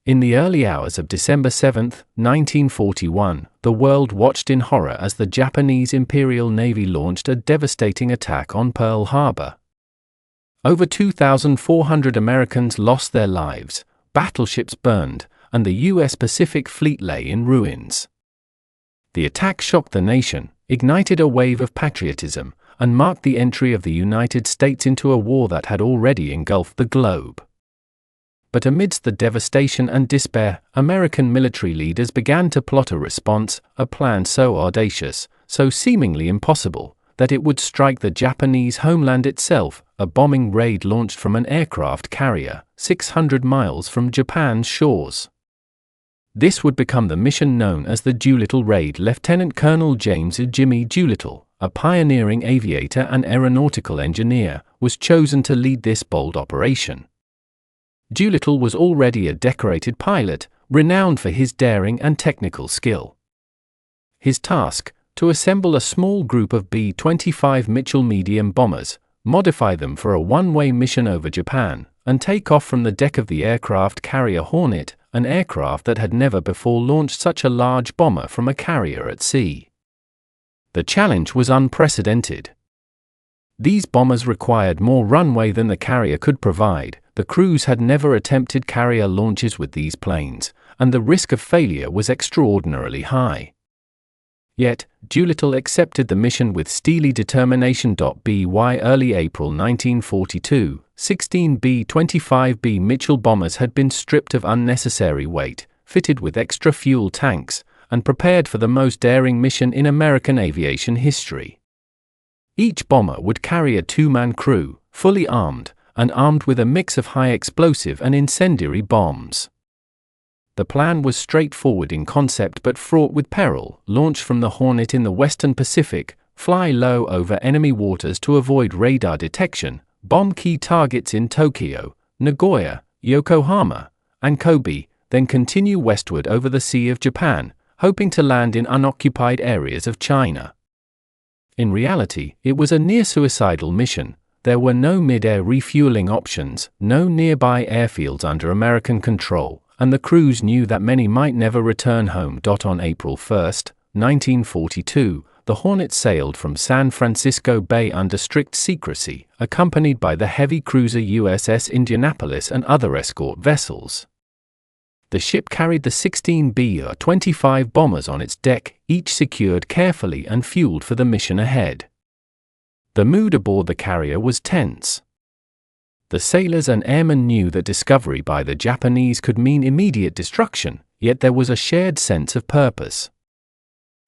In the early hours of December 7, 1941, the world watched in horror as the Japanese Imperial Navy launched a devastating attack on Pearl Harbor. Over 2,400 Americans lost their lives, battleships burned, and the U.S. Pacific Fleet lay in ruins. The attack shocked the nation, ignited a wave of patriotism, and marked the entry of the United States into a war that had already engulfed the globe. But amidst the devastation and despair, American military leaders began to plot a response, a plan so audacious, so seemingly impossible, that it would strike the Japanese homeland itself, a bombing raid launched from an aircraft carrier, 600 miles from Japan's shores. This would become the mission known as the Doolittle Raid. Lieutenant Colonel James Jimmy Doolittle, a pioneering aviator and aeronautical engineer, was chosen to lead this bold operation. Doolittle was already a decorated pilot, renowned for his daring and technical skill. His task, to assemble a small group of B-25 Mitchell medium bombers, modify them for a one-way mission over Japan, and take off from the deck of the aircraft carrier Hornet, an aircraft that had never before launched such a large bomber from a carrier at sea. The challenge was unprecedented. These bombers required more runway than the carrier could provide. The crews had never attempted carrier launches with these planes, and the risk of failure was extraordinarily high. Yet, Doolittle accepted the mission with steely determination. By early April 1942, 16 B-25B Mitchell bombers had been stripped of unnecessary weight, fitted with extra fuel tanks, and prepared for the most daring mission in American aviation history. Each bomber would carry a two-man crew, fully armed, and armed with a mix of high explosive and incendiary bombs. The plan was straightforward in concept but fraught with peril. Launch from the Hornet in the western Pacific, fly low over enemy waters to avoid radar detection, bomb key targets in Tokyo, Nagoya, Yokohama, and Kobe, then continue westward over the Sea of Japan, hoping to land in unoccupied areas of China. In reality, it was a near-suicidal mission. There were no mid-air refueling options, no nearby airfields under American control, and the crews knew that many might never return home. On April 1, 1942, the Hornet sailed from San Francisco Bay under strict secrecy, accompanied by the heavy cruiser USS Indianapolis and other escort vessels. The ship carried the 16 B-25 bombers on its deck, each secured carefully and fueled for the mission ahead. The mood aboard the carrier was tense. The sailors and airmen knew that discovery by the Japanese could mean immediate destruction, yet there was a shared sense of purpose.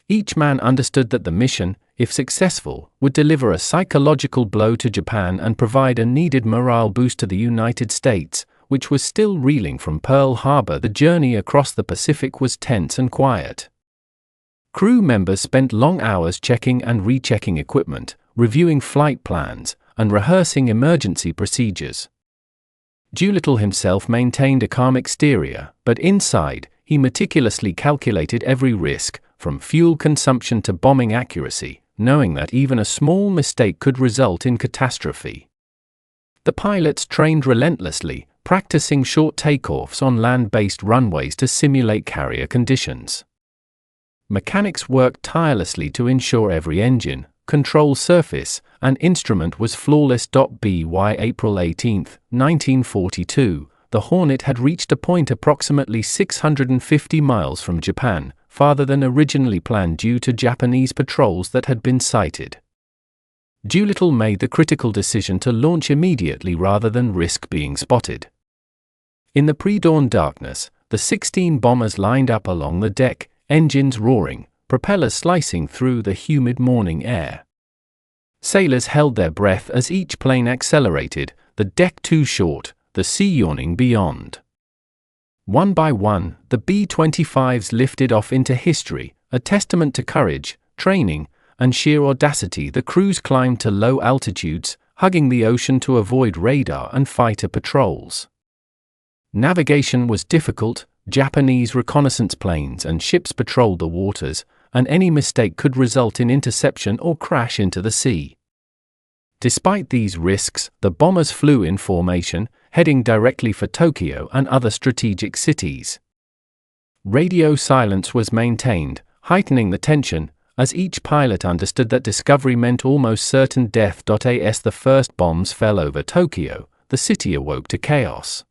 Each man understood that the mission, if successful, would deliver a psychological blow to Japan and provide a needed morale boost to the United States, which was still reeling from Pearl Harbor. The journey across the Pacific was tense and quiet. Crew members spent long hours checking and rechecking equipment, reviewing flight plans, and rehearsing emergency procedures. Doolittle himself maintained a calm exterior, but inside, he meticulously calculated every risk, from fuel consumption to bombing accuracy, knowing that even a small mistake could result in catastrophe. The pilots trained relentlessly, practicing short takeoffs on land-based runways to simulate carrier conditions. Mechanics worked tirelessly to ensure every engine, control surface, and instrument was flawless. By April 18, 1942, the Hornet had reached a point approximately 650 miles from Japan, farther than originally planned due to Japanese patrols that had been sighted. Doolittle made the critical decision to launch immediately rather than risk being spotted. In the pre-dawn darkness, the 16 bombers lined up along the deck, engines roaring, propellers slicing through the humid morning air. Sailors held their breath as each plane accelerated, the deck too short, the sea yawning beyond. One by one, the B-25s lifted off into history, a testament to courage, training, and sheer audacity. The crews climbed to low altitudes, hugging the ocean to avoid radar and fighter patrols. Navigation was difficult. Japanese reconnaissance planes and ships patrolled the waters, and any mistake could result in interception or crash into the sea. Despite these risks, the bombers flew in formation, heading directly for Tokyo and other strategic cities. Radio silence was maintained, heightening the tension, as each pilot understood that discovery meant almost certain death. As the first bombs fell over Tokyo, the city awoke to chaos.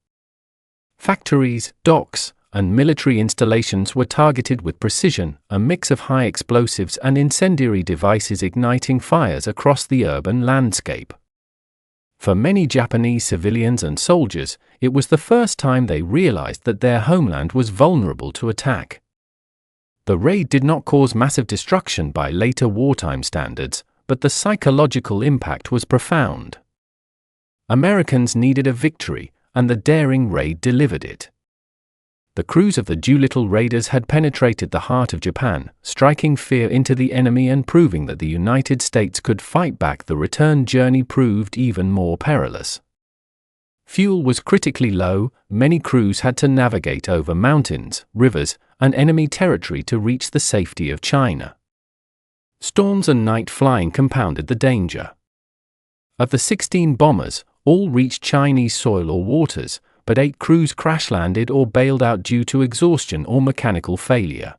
Factories, docks, and military installations were targeted with precision, a mix of high explosives and incendiary devices igniting fires across the urban landscape. For many Japanese civilians and soldiers, it was the first time they realized that their homeland was vulnerable to attack. The raid did not cause massive destruction by later wartime standards, but the psychological impact was profound. Americans needed a victory, and the daring raid delivered it. The crews of the Doolittle Raiders had penetrated the heart of Japan, striking fear into the enemy and proving that the United States could fight back. The return journey proved even more perilous. Fuel was critically low, many crews had to navigate over mountains, rivers, and enemy territory to reach the safety of China. Storms and night flying compounded the danger. Of the 16 bombers, all reached Chinese soil or waters, but 8 crews crash-landed or bailed out due to exhaustion or mechanical failure.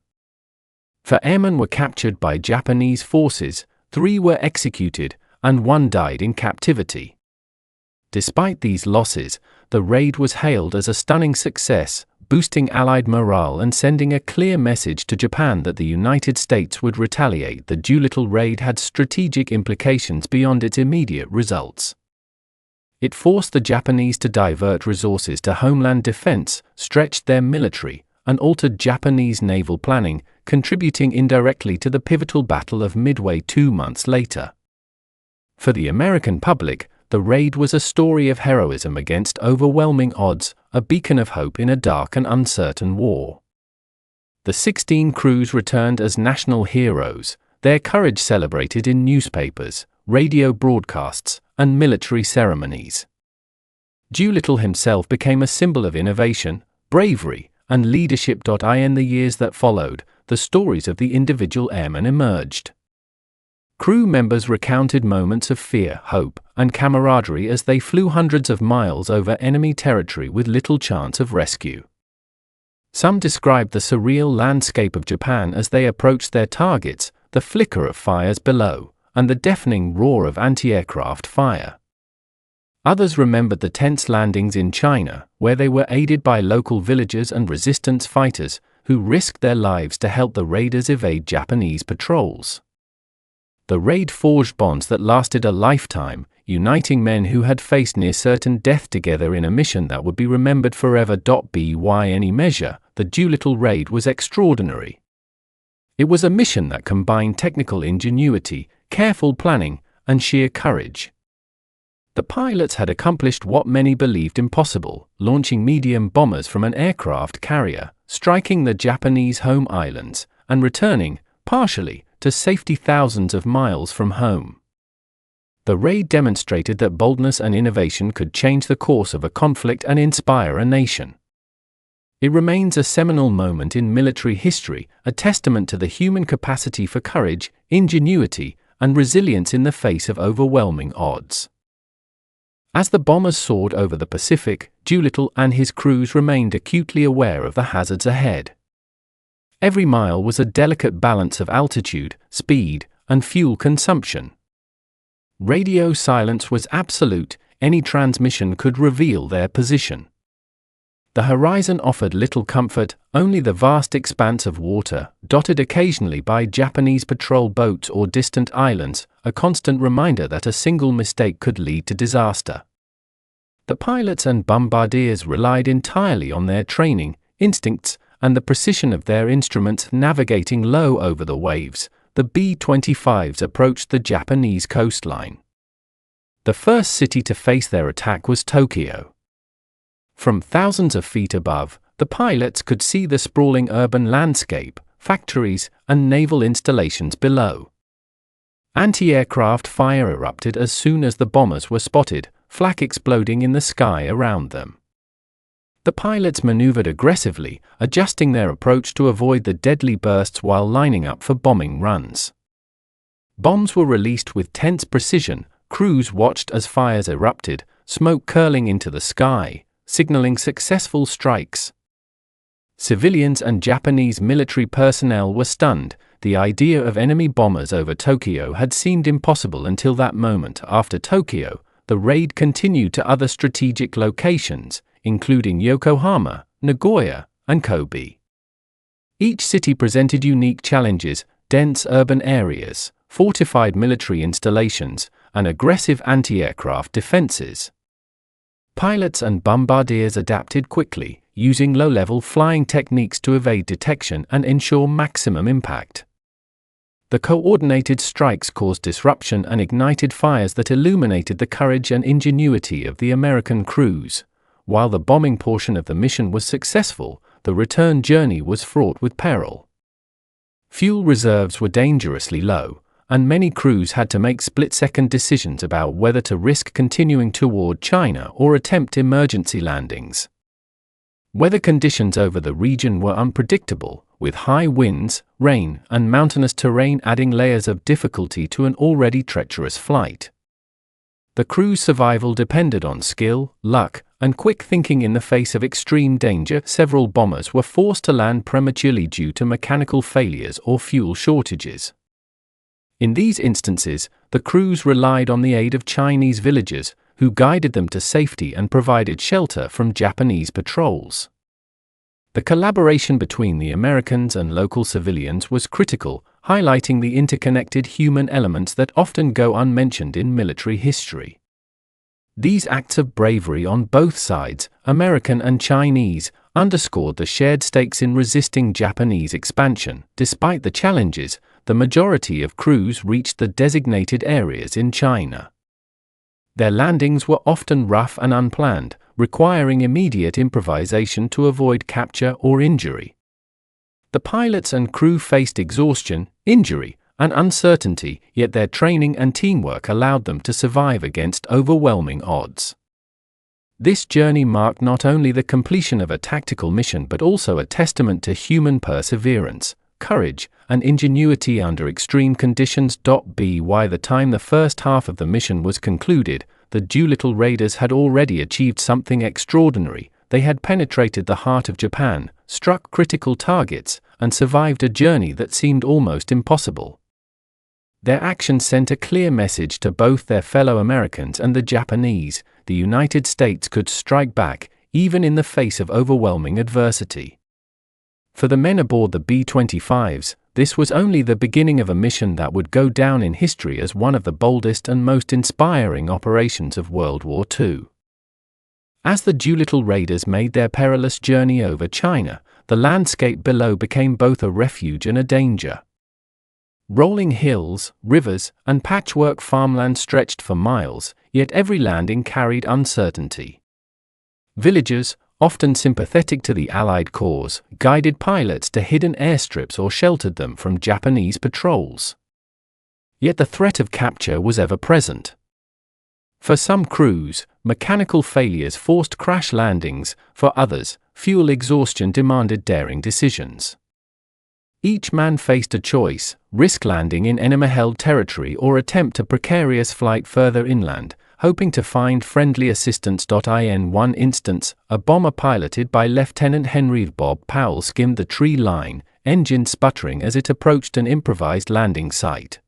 4 airmen were captured by Japanese forces, 3 were executed, and 1 died in captivity. Despite these losses, the raid was hailed as a stunning success, boosting Allied morale and sending a clear message to Japan that the United States would retaliate. The Doolittle Raid had strategic implications beyond its immediate results. It forced the Japanese to divert resources to homeland defense, stretched their military, and altered Japanese naval planning, contributing indirectly to the pivotal Battle of Midway 2 months later. For the American public, the raid was a story of heroism against overwhelming odds, a beacon of hope in a dark and uncertain war. The 16 crews returned as national heroes, their courage celebrated in newspapers, radio broadcasts, and military ceremonies. Doolittle himself became a symbol of innovation, bravery, and leadership. In the years that followed, the stories of the individual airmen emerged. Crew members recounted moments of fear, hope, and camaraderie as they flew hundreds of miles over enemy territory with little chance of rescue. Some described the surreal landscape of Japan as they approached their targets, the flicker of fires below, and the deafening roar of anti-aircraft fire. Others remembered the tense landings in China, where they were aided by local villagers and resistance fighters, who risked their lives to help the raiders evade Japanese patrols. The raid forged bonds that lasted a lifetime, uniting men who had faced near-certain death together in a mission that would be remembered forever. By any measure, the Doolittle Raid was extraordinary. It was a mission that combined technical ingenuity, careful planning, and sheer courage. The pilots had accomplished what many believed impossible, launching medium bombers from an aircraft carrier, striking the Japanese home islands, and returning, partially, to safety thousands of miles from home. The raid demonstrated that boldness and innovation could change the course of a conflict and inspire a nation. It remains a seminal moment in military history, a testament to the human capacity for courage, ingenuity, and resilience in the face of overwhelming odds. As the bombers soared over the Pacific, Doolittle and his crews remained acutely aware of the hazards ahead. Every mile was a delicate balance of altitude, speed, and fuel consumption. Radio silence was absolute, any transmission could reveal their position. The horizon offered little comfort, only the vast expanse of water, dotted occasionally by Japanese patrol boats or distant islands, a constant reminder that a single mistake could lead to disaster. The pilots and bombardiers relied entirely on their training, instincts, and the precision of their instruments. Navigating low over the waves, the B-25s approached the Japanese coastline. The first city to face their attack was Tokyo. From thousands of feet above, the pilots could see the sprawling urban landscape, factories, and naval installations below. Anti-aircraft fire erupted as soon as the bombers were spotted, flak exploding in the sky around them. The pilots maneuvered aggressively, adjusting their approach to avoid the deadly bursts while lining up for bombing runs. Bombs were released with tense precision, crews watched as fires erupted, smoke curling into the sky, signaling successful strikes. Civilians and Japanese military personnel were stunned. The idea of enemy bombers over Tokyo had seemed impossible until that moment. After Tokyo, the raid continued to other strategic locations, including Yokohama, Nagoya, and Kobe. Each city presented unique challenges: dense urban areas, fortified military installations, and aggressive anti-aircraft defenses. Pilots and bombardiers adapted quickly, using low-level flying techniques to evade detection and ensure maximum impact. The coordinated strikes caused disruption and ignited fires that illuminated the courage and ingenuity of the American crews. While the bombing portion of the mission was successful, the return journey was fraught with peril. Fuel reserves were dangerously low, and many crews had to make split-second decisions about whether to risk continuing toward China or attempt emergency landings. Weather conditions over the region were unpredictable, with high winds, rain, and mountainous terrain adding layers of difficulty to an already treacherous flight. The crew's survival depended on skill, luck, and quick thinking in the face of extreme danger. Several bombers were forced to land prematurely due to mechanical failures or fuel shortages. In these instances, the crews relied on the aid of Chinese villagers, who guided them to safety and provided shelter from Japanese patrols. The collaboration between the Americans and local civilians was critical, highlighting the interconnected human elements that often go unmentioned in military history. These acts of bravery on both sides, American and Chinese, underscored the shared stakes in resisting Japanese expansion. Despite the challenges, the majority of crews reached the designated areas in China. Their landings were often rough and unplanned, requiring immediate improvisation to avoid capture or injury. The pilots and crew faced exhaustion, injury, and uncertainty, yet their training and teamwork allowed them to survive against overwhelming odds. This journey marked not only the completion of a tactical mission but also a testament to human perseverance, courage, and ingenuity under extreme conditions. By the time the first half of the mission was concluded, the Doolittle Raiders had already achieved something extraordinary. They had penetrated the heart of Japan, struck critical targets, and survived a journey that seemed almost impossible. Their actions sent a clear message to both their fellow Americans and the Japanese: the United States could strike back, even in the face of overwhelming adversity. For the men aboard the B-25s, this was only the beginning of a mission that would go down in history as one of the boldest and most inspiring operations of World War II. As the Doolittle Raiders made their perilous journey over China, the landscape below became both a refuge and a danger. Rolling hills, rivers, and patchwork farmland stretched for miles, yet every landing carried uncertainty. Villagers, often sympathetic to the Allied cause, guided pilots to hidden airstrips or sheltered them from Japanese patrols. Yet the threat of capture was ever present. For some crews, mechanical failures forced crash landings; for others, fuel exhaustion demanded daring decisions. Each man faced a choice: risk landing in enemy-held territory or attempt a precarious flight further inland, hoping to find friendly assistance. In one instance, a bomber piloted by Lieutenant Henry Bob Powell skimmed the tree line, engine sputtering as it approached an improvised landing site.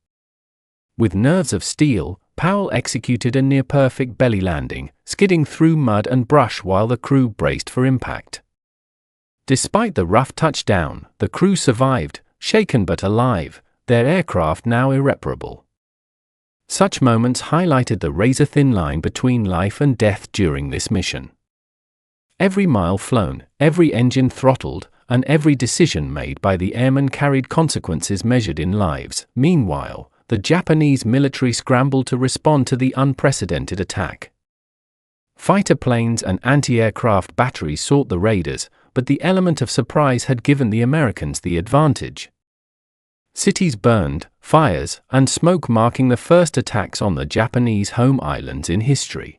With nerves of steel, Powell executed a near-perfect belly landing, skidding through mud and brush while the crew braced for impact. Despite the rough touchdown, the crew survived, shaken but alive, their aircraft now irreparable. Such moments highlighted the razor-thin line between life and death during this mission. Every mile flown, every engine throttled, and every decision made by the airmen carried consequences measured in lives. Meanwhile, the Japanese military scrambled to respond to the unprecedented attack. Fighter planes and anti-aircraft batteries sought the raiders, but the element of surprise had given the Americans the advantage. Cities burned, fires and smoke marking the first attacks on the Japanese home islands in history.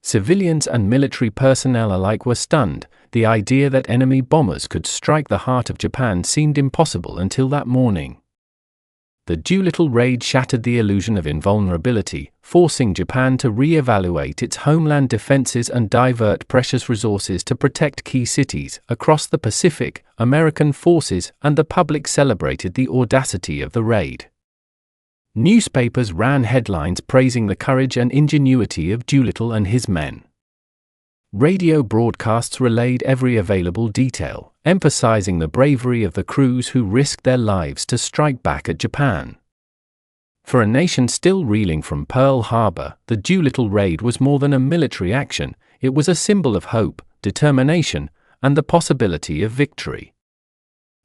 Civilians and military personnel alike were stunned. The idea that enemy bombers could strike the heart of Japan seemed impossible until that morning. The Doolittle Raid shattered the illusion of invulnerability, forcing Japan to re-evaluate its homeland defenses and divert precious resources to protect key cities across the Pacific. American forces and the public celebrated the audacity of the raid. Newspapers ran headlines praising the courage and ingenuity of Doolittle and his men. Radio broadcasts relayed every available detail, emphasizing the bravery of the crews who risked their lives to strike back at Japan. For a nation still reeling from Pearl Harbor, the Doolittle Raid was more than a military action. It was a symbol of hope, determination, and the possibility of victory.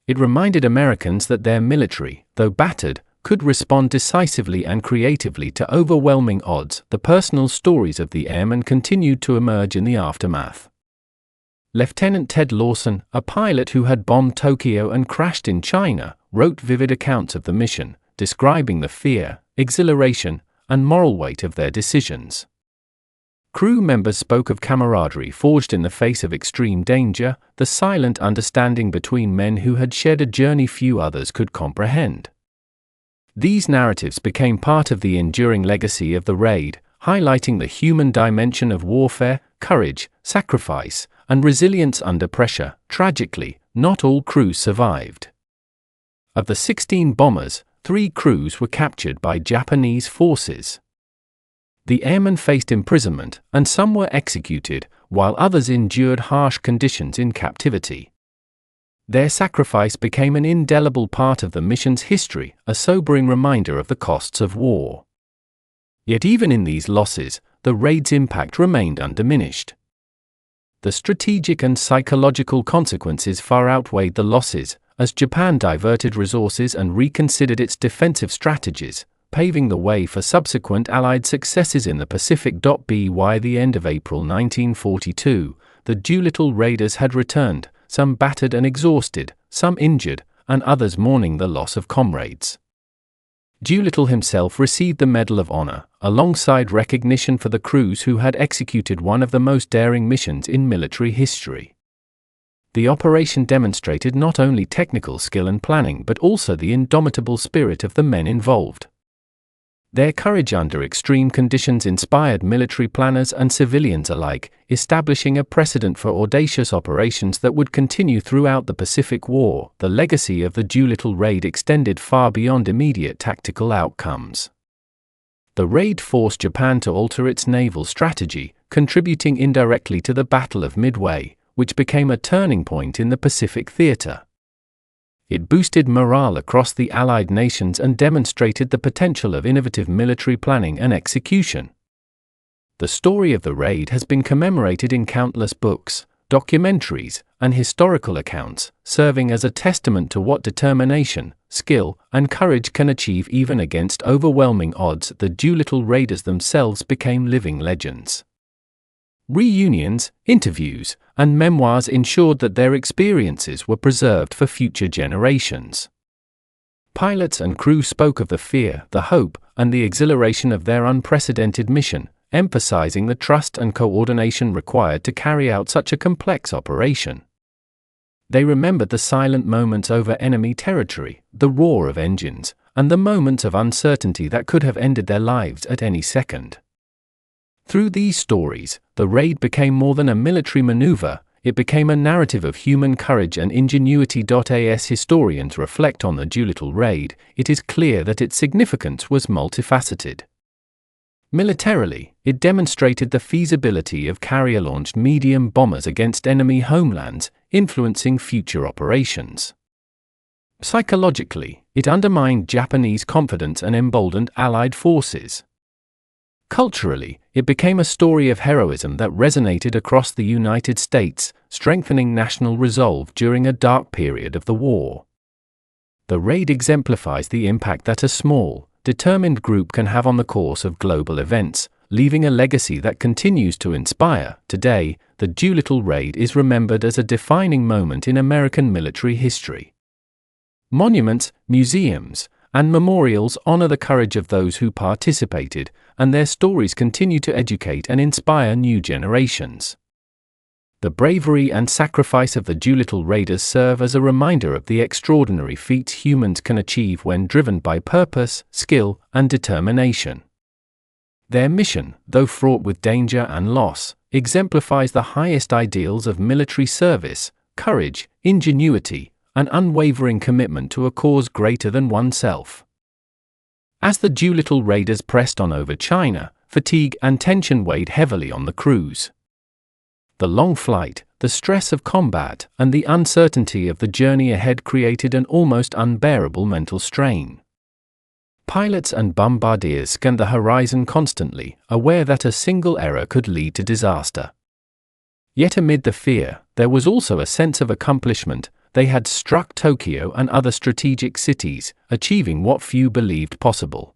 It reminded Americans that their military, though battered, could respond decisively and creatively to overwhelming odds. The personal stories of the airmen continued to emerge in the aftermath. Lieutenant Ted Lawson, a pilot who had bombed Tokyo and crashed in China, wrote vivid accounts of the mission, describing the fear, exhilaration, and moral weight of their decisions. Crew members spoke of camaraderie forged in the face of extreme danger, the silent understanding between men who had shared a journey few others could comprehend. These narratives became part of the enduring legacy of the raid, highlighting the human dimension of warfare, courage, sacrifice, and resilience under pressure. Tragically, not all crews survived. Of the 16 bombers, 3 crews were captured by Japanese forces. The airmen faced imprisonment, and some were executed, while others endured harsh conditions in captivity. Their sacrifice became an indelible part of the mission's history, a sobering reminder of the costs of war. Yet even in these losses, the raid's impact remained undiminished. The strategic and psychological consequences far outweighed the losses, as Japan diverted resources and reconsidered its defensive strategies, paving the way for subsequent Allied successes in the Pacific. By the end of April 1942, the Doolittle Raiders had returned, some battered and exhausted, some injured, and others mourning the loss of comrades. Doolittle himself received the Medal of Honor, alongside recognition for the crews who had executed one of the most daring missions in military history. The operation demonstrated not only technical skill and planning but also the indomitable spirit of the men involved. Their courage under extreme conditions inspired military planners and civilians alike, establishing a precedent for audacious operations that would continue throughout the Pacific War. The legacy of the Doolittle Raid extended far beyond immediate tactical outcomes. The raid forced Japan to alter its naval strategy, contributing indirectly to the Battle of Midway, which became a turning point in the Pacific theater. It boosted morale across the Allied nations and demonstrated the potential of innovative military planning and execution. The story of the raid has been commemorated in countless books, documentaries, and historical accounts, serving as a testament to what determination, skill, and courage can achieve even against overwhelming odds. The Doolittle Raiders themselves became living legends. Reunions, interviews, and memoirs ensured that their experiences were preserved for future generations. Pilots and crew spoke of the fear, the hope, and the exhilaration of their unprecedented mission, emphasizing the trust and coordination required to carry out such a complex operation. They remembered the silent moments over enemy territory, the roar of engines, and the moments of uncertainty that could have ended their lives at any second. Through these stories, the raid became more than a military maneuver, it became a narrative of human courage and ingenuity. As historians reflect on the Doolittle Raid, it is clear that its significance was multifaceted. Militarily, it demonstrated the feasibility of carrier-launched medium bombers against enemy homelands, influencing future operations. Psychologically, it undermined Japanese confidence and emboldened Allied forces. Culturally, it became a story of heroism that resonated across the United States, strengthening national resolve during a dark period of the war. The raid exemplifies the impact that a small, determined group can have on the course of global events, leaving a legacy that continues to inspire. Today, the Doolittle Raid is remembered as a defining moment in American military history. Monuments, museums, and memorials honor the courage of those who participated, and their stories continue to educate and inspire new generations. The bravery and sacrifice of the Doolittle Raiders serve as a reminder of the extraordinary feats humans can achieve when driven by purpose, skill, and determination. Their mission, though fraught with danger and loss, exemplifies the highest ideals of military service, courage, ingenuity, and unwavering commitment to a cause greater than oneself. As the Doolittle Raiders pressed on over China, fatigue and tension weighed heavily on the crews. The long flight, the stress of combat, and the uncertainty of the journey ahead created an almost unbearable mental strain. Pilots and bombardiers scanned the horizon constantly, aware that a single error could lead to disaster. Yet amid the fear, there was also a sense of accomplishment. They had struck Tokyo and other strategic cities, achieving what few believed possible.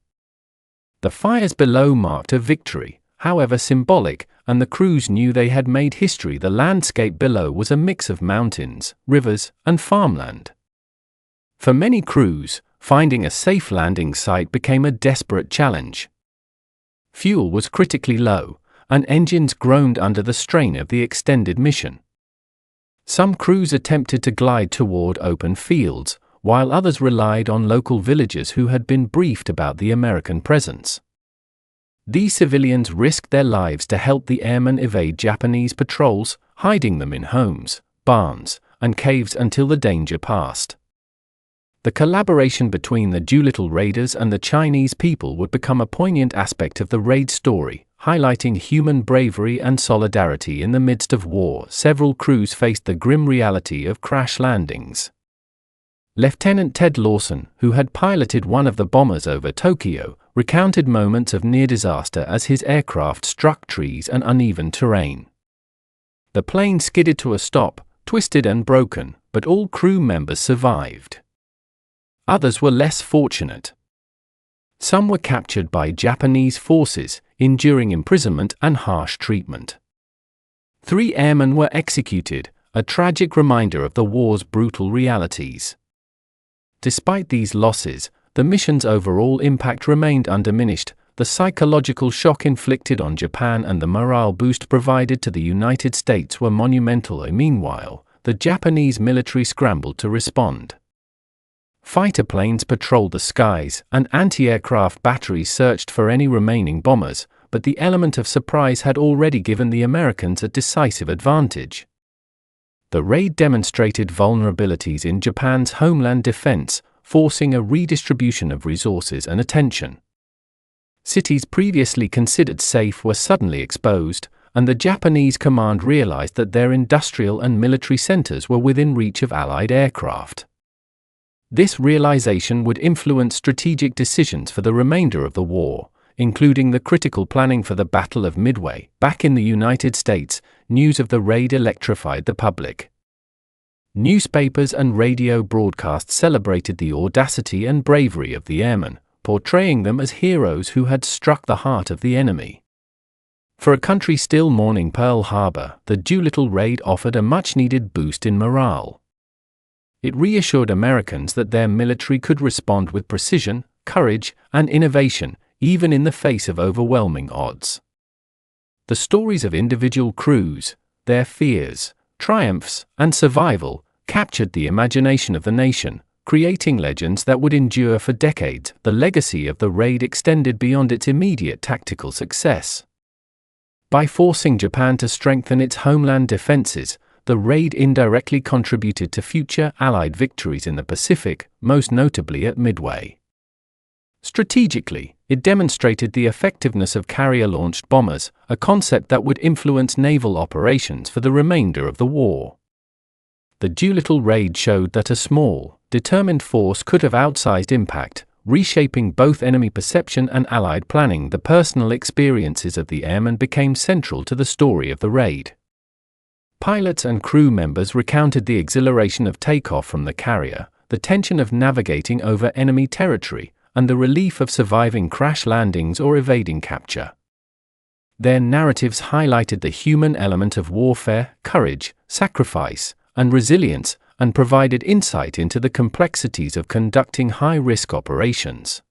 The fires below marked a victory, however symbolic, and the crews knew they had made history. The landscape below was a mix of mountains, rivers, and farmland. For many crews, finding a safe landing site became a desperate challenge. Fuel was critically low, and engines groaned under the strain of the extended mission. Some crews attempted to glide toward open fields, while others relied on local villagers who had been briefed about the American presence. These civilians risked their lives to help the airmen evade Japanese patrols, hiding them in homes, barns, and caves until the danger passed. The collaboration between the Doolittle Raiders and the Chinese people would become a poignant aspect of the raid story, highlighting human bravery and solidarity in the midst of war. Several crews faced the grim reality of crash landings. Lieutenant Ted Lawson, who had piloted one of the bombers over Tokyo, recounted moments of near disaster as his aircraft struck trees and uneven terrain. The plane skidded to a stop, twisted and broken, but all crew members survived. Others were less fortunate. Some were captured by Japanese forces, enduring imprisonment and harsh treatment. 3 airmen were executed, a tragic reminder of the war's brutal realities. Despite these losses, the mission's overall impact remained undiminished. The psychological shock inflicted on Japan and the morale boost provided to the United States were monumental. Meanwhile, the Japanese military scrambled to respond. Fighter planes patrolled the skies, and anti-aircraft batteries searched for any remaining bombers, but the element of surprise had already given the Americans a decisive advantage. The raid demonstrated vulnerabilities in Japan's homeland defense, forcing a redistribution of resources and attention. Cities previously considered safe were suddenly exposed, and the Japanese command realized that their industrial and military centers were within reach of Allied aircraft. This realization would influence strategic decisions for the remainder of the war, including the critical planning for the Battle of Midway. Back in the United States, news of the raid electrified the public. Newspapers and radio broadcasts celebrated the audacity and bravery of the airmen, portraying them as heroes who had struck the heart of the enemy. For a country still mourning Pearl Harbor, the Doolittle Raid offered a much-needed boost in morale. It reassured Americans that their military could respond with precision, courage, and innovation, even in the face of overwhelming odds. The stories of individual crews, their fears, triumphs, and survival, captured the imagination of the nation, creating legends that would endure for decades. The legacy of the raid extended beyond its immediate tactical success. By forcing Japan to strengthen its homeland defenses, the raid indirectly contributed to future Allied victories in the Pacific, most notably at Midway. Strategically, it demonstrated the effectiveness of carrier-launched bombers, a concept that would influence naval operations for the remainder of the war. The Doolittle Raid showed that a small, determined force could have outsized impact, reshaping both enemy perception and Allied planning. The personal experiences of the airmen became central to the story of the raid. Pilots and crew members recounted the exhilaration of takeoff from the carrier, the tension of navigating over enemy territory, and the relief of surviving crash landings or evading capture. Their narratives highlighted the human element of warfare, courage, sacrifice, and resilience, and provided insight into the complexities of conducting high-risk operations.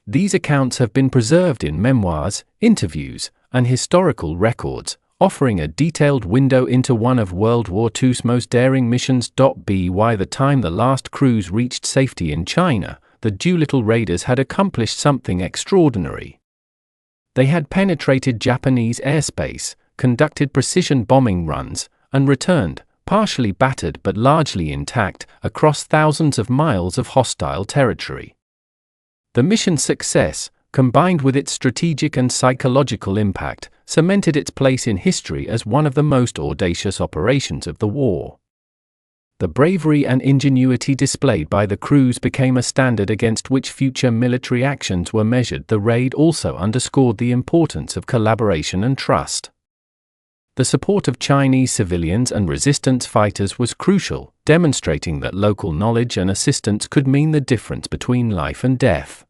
These accounts have been preserved in memoirs, interviews, and historical records, offering a detailed window into one of World War II's most daring missions. By the time the last crews reached safety in China, the Doolittle Raiders had accomplished something extraordinary. They had penetrated Japanese airspace, conducted precision bombing runs, and returned, partially battered but largely intact, across thousands of miles of hostile territory. The mission's success, combined with its strategic and psychological impact, cemented its place in history as one of the most audacious operations of the war. The bravery and ingenuity displayed by the crews became a standard against which future military actions were measured. The raid also underscored the importance of collaboration and trust. The support of Chinese civilians and resistance fighters was crucial, demonstrating that local knowledge and assistance could mean the difference between life and death.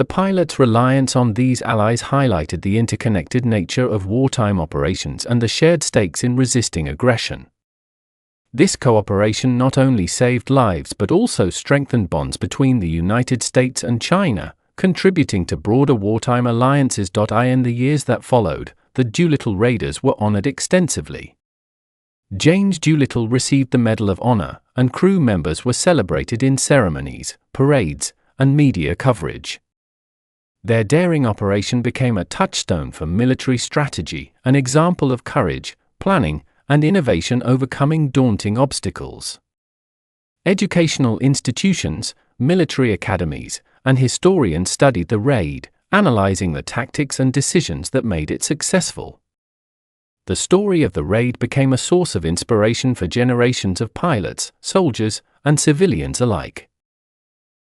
The pilots' reliance on these allies highlighted the interconnected nature of wartime operations and the shared stakes in resisting aggression. This cooperation not only saved lives but also strengthened bonds between the United States and China, contributing to broader wartime alliances. In the years that followed, the Doolittle Raiders were honored extensively. James Doolittle received the Medal of Honor, and crew members were celebrated in ceremonies, parades, and media coverage. Their daring operation became a touchstone for military strategy, an example of courage, planning, and innovation overcoming daunting obstacles. Educational institutions, military academies, and historians studied the raid, analyzing the tactics and decisions that made it successful. The story of the raid became a source of inspiration for generations of pilots, soldiers, and civilians alike.